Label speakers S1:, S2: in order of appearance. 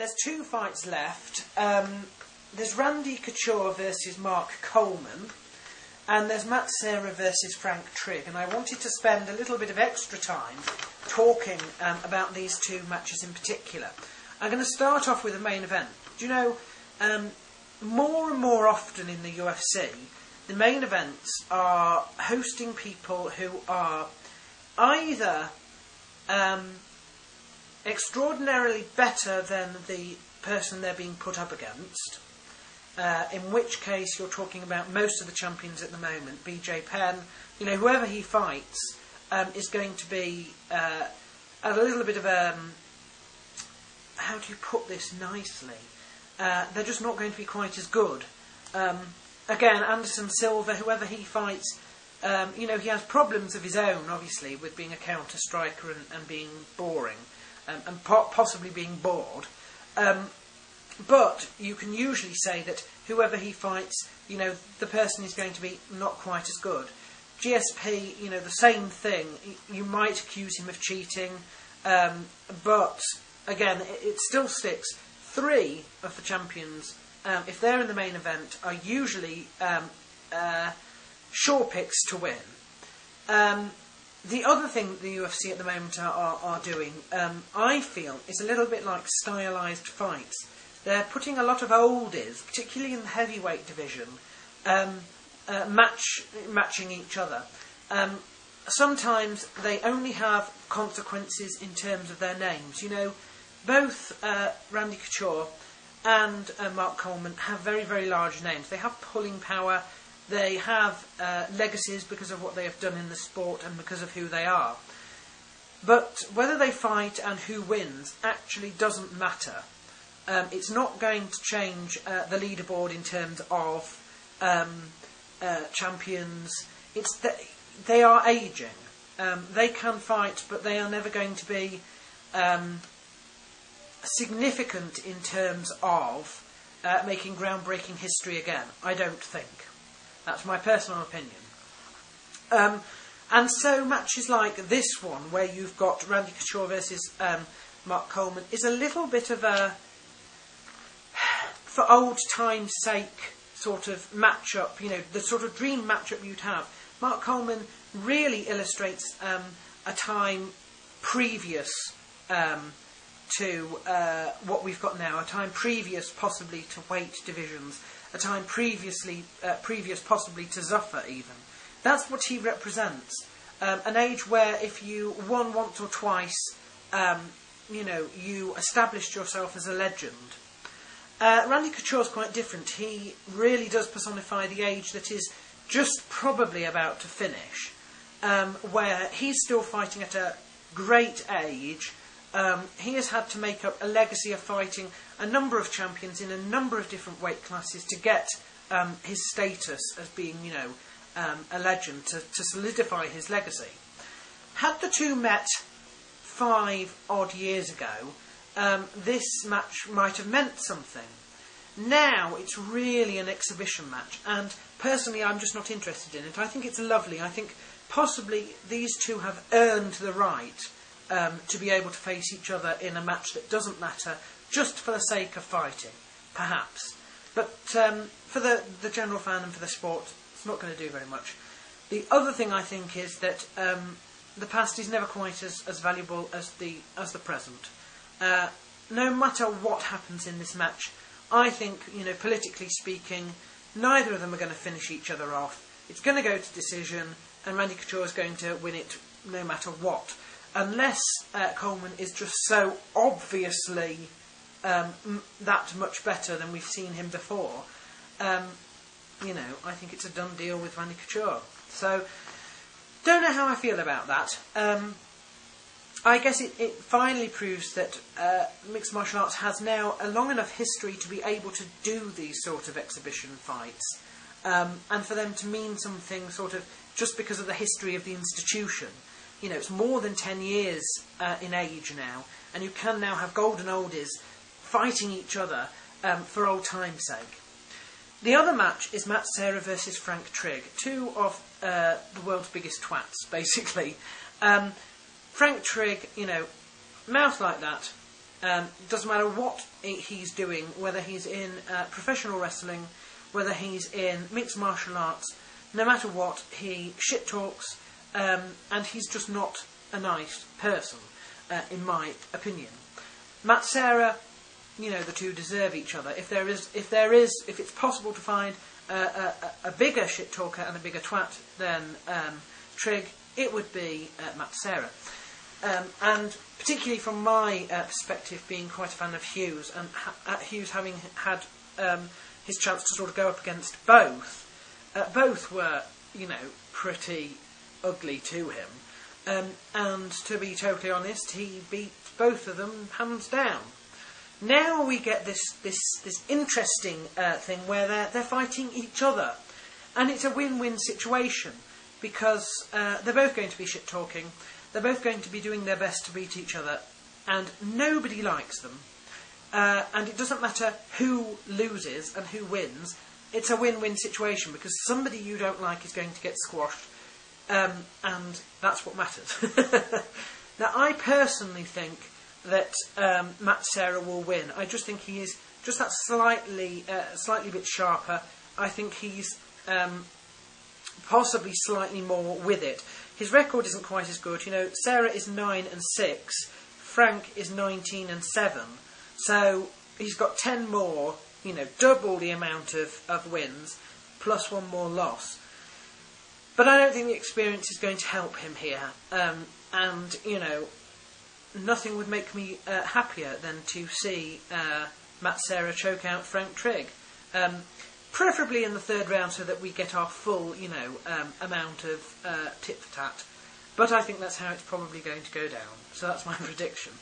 S1: there's 2 fights left. There's Randy Couture versus Mark Coleman, and there's Matt Serra versus Frank Trigg. And I wanted to spend a little bit of extra time talking about these 2 matches in particular. I'm going to start off with the main event. Do you know, more and more often in the UFC, the main events are hosting people who are either extraordinarily better than the person they're being put up against, in which case you're talking about most of the champions at the moment. BJ Penn, you know, whoever he fights is going to be a little bit of a... how do you put this nicely? They're just not going to be quite as good. Again, Anderson Silva, whoever he fights, you know, he has problems of his own, obviously, with being a counter-striker and being boring, and possibly being bored. But you can usually say that whoever he fights, you know, the person is going to be not quite as good. GSP, you know, the same thing. You might accuse him of cheating, but, again, it still sticks. 3 of the champions, if they're in the main event, are usually sure picks to win. The other thing the UFC at the moment are doing, I feel, is a little bit like stylised fights. They're putting a lot of oldies, particularly in the heavyweight division, matching each other. Sometimes they only have consequences in terms of their names. You know, both Randy Couture and Mark Coleman have very, very large names. They have pulling power. They have legacies because of what they have done in the sport and because of who they are. But whether they fight and who wins actually doesn't matter. It's not going to change the leaderboard in terms of champions. It's they are ageing. They can fight, but they are never going to be significant in terms of making groundbreaking history again. I don't think. That's my personal opinion. And so matches like this one, where you've got Randy Couture versus Mark Coleman, is a little bit of a, for old time's sake, sort of matchup, you know, the sort of dream matchup you'd have. Mark Coleman really illustrates a time previous to what we've got now, a time previous possibly to weight divisions, a time previous possibly to Zuffa even. That's what he represents. An age where if you won once or twice, you know, you established yourself as a legend. Randy Couture's quite different. He really does personify the age that is just probably about to finish, where he's still fighting at a great age. He has had to make up a legacy of fighting a number of champions in a number of different weight classes to get his status as being, you know, a legend, to solidify his legacy. Had the 2 met 5 odd years ago, this match might have meant something. Now it's really an exhibition match, and personally I'm just not interested in it. I think it's lovely. I think possibly these 2 have earned the right to be able to face each other in a match that doesn't matter, just for the sake of fighting, perhaps. But for the general fan and for the sport, it's not going to do very much. The other thing I think is that the past is never quite as valuable as the present. No matter what happens in this match, I think, you know, politically speaking, neither of them are going to finish each other off. It's going to go to decision, and Randy Couture is going to win it no matter what. Unless Coleman is just so obviously that much better than we've seen him before, you know, I think it's a done deal with Randy Couture. So, don't know how I feel about that. I guess it finally proves that mixed martial arts has now a long enough history to be able to do these sort of exhibition fights, and for them to mean something sort of just because of the history of the institution. You know, it's more than 10 years in age now, and you can now have golden oldies fighting each other for old time's sake. The other match is Matt Serra versus Frank Trigg, 2 of the world's biggest twats, basically. Frank Trigg, you know, mouth like that, It doesn't matter what he's doing, whether he's in professional wrestling, whether he's in mixed martial arts, no matter what, he shit talks, and he's just not a nice person, in my opinion. Matt Serra, you know, the two deserve each other. If it's possible to find a bigger shit talker and a bigger twat than Trig, it would be Matt Serra. And particularly from my perspective, being quite a fan of Hughes, and Hughes having had his chance to sort of go up against both, both were, you know, pretty ugly to him. And to be totally honest, he beat both of them hands down. Now we get this interesting thing where they're fighting each other, and it's a win-win situation because they're both going to be shit talking. They're both going to be doing their best to beat each other, and nobody likes them. And it doesn't matter who loses and who wins. It's a win-win situation because somebody you don't like is going to get squashed, and that's what matters. Now, I personally think that Matt Serra will win. I just think he is just that slightly bit sharper. I think he's possibly slightly more with it. His record isn't quite as good. You know, Serra is 9-6, Frank is 19-7. So he's got 10 more, you know, double the amount of wins, plus one more loss. But I don't think the experience is going to help him here. And, you know, nothing would make me happier than to see Matt Serra choke out Frank Trigg. Preferably in the third round so that we get our full, you know, amount of tit-for-tat. But I think that's how it's probably going to go down. So that's my prediction.